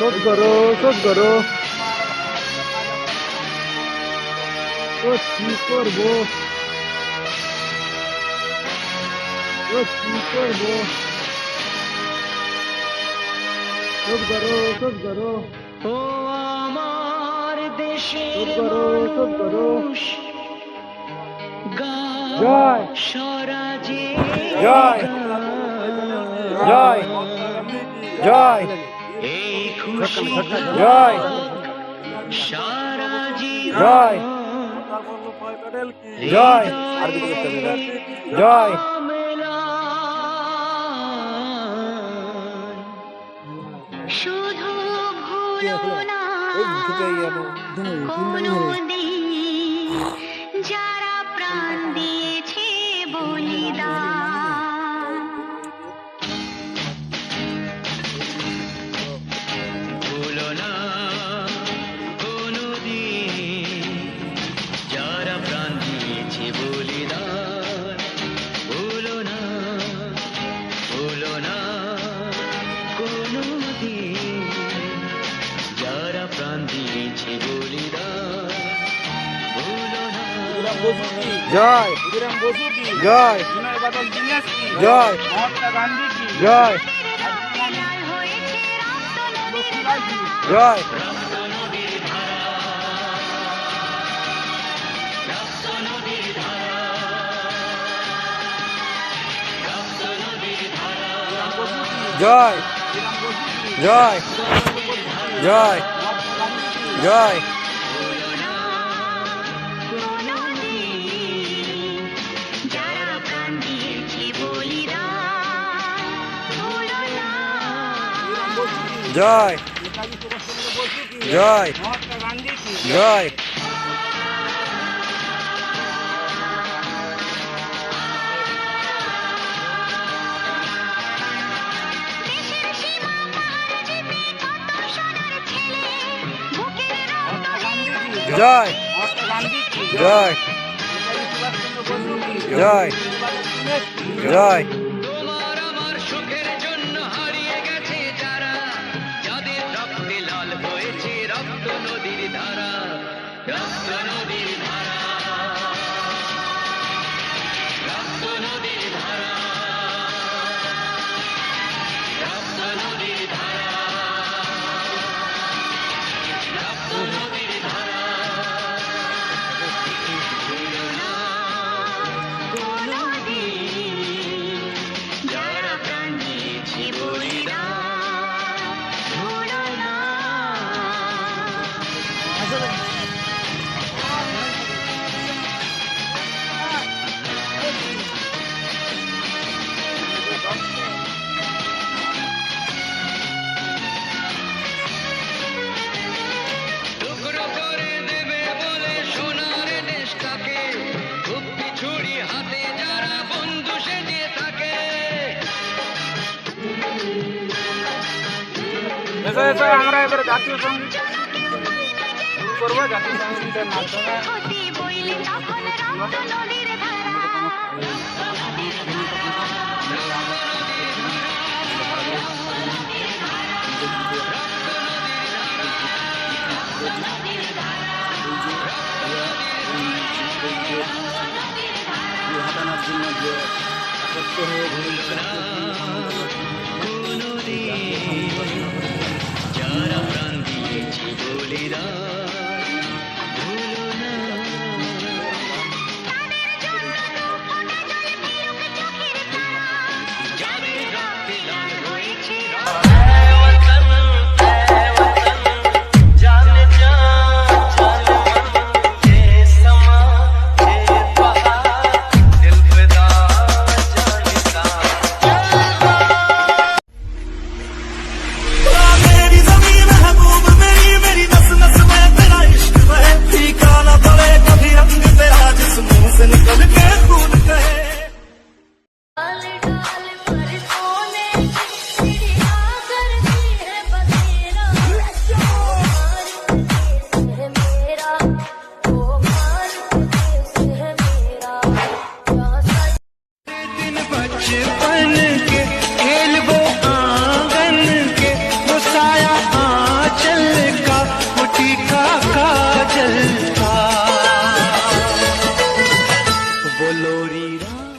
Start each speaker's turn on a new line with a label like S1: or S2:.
S1: শোধ করো, শোধ করো। কি করবো, কি করবো? শোধ করো, শোধ করো।
S2: ও আমার দেশের
S1: শোধ করো।
S2: জয় স্বরাজে
S1: জয় জয় জয়
S2: এই খুশি
S1: জয়
S2: সারা
S1: জয় জয় জয়
S3: শুধু ভুলো না কোনদিন যারা প্রাণ দিয়েছে বলিদান।
S2: ভুলো না কোনদিন যারা প্রাণ দিয়েছে বলিদান। ভুলো না কোনদিন যারা প্রাণ দিয়েছে বলিদান। ভুলো না
S1: জয় জয় জয় জয় জয় জয় জয় জয় জয়
S3: যারা প্রাণ দিয়েছে বলিদান। ভুলো না
S1: জয় জয় জয়
S3: দেশের সীমা পাহাড় যেতে কত সোনার ছেলে বুকের রক্ত
S1: জয় জয় জয় জয়
S2: তোমার আমার সুখের জন্য হারিয়ে গেছে যারা, যাদের রক্তে লাল হয়েছে রক্ত নদীর ধারা। রক্ত নদীর ধারা, রক্ত নদীর ধারা, রক্ত নদীর ধারা, রক্ত নদীর ধারা। ভুলো না কোনদিন যারা প্রাণ দিয়েছে বলিদান।
S3: ভুলো না
S2: টুকরো করে দেবে বলে সোনার দেশটাকে, মুক্তি ছুরি হাতে যারা বন্ধু সেজে থাকে।
S1: আমরা এবার জাতীয় সঙ্গীত শুরু করবো। জাতীয় সঙ্গীতের মাধ্যমে
S3: হতে বইলে তখন রক্ত নদীর ধারা।
S1: হাঁটানোর জন্য যে একত্র হয়ে
S2: যারা প্রাণ দিয়েছে বলিদান। ভুলো না যাদের রক্তে লাল হয়েছে
S4: निकल के खून कहे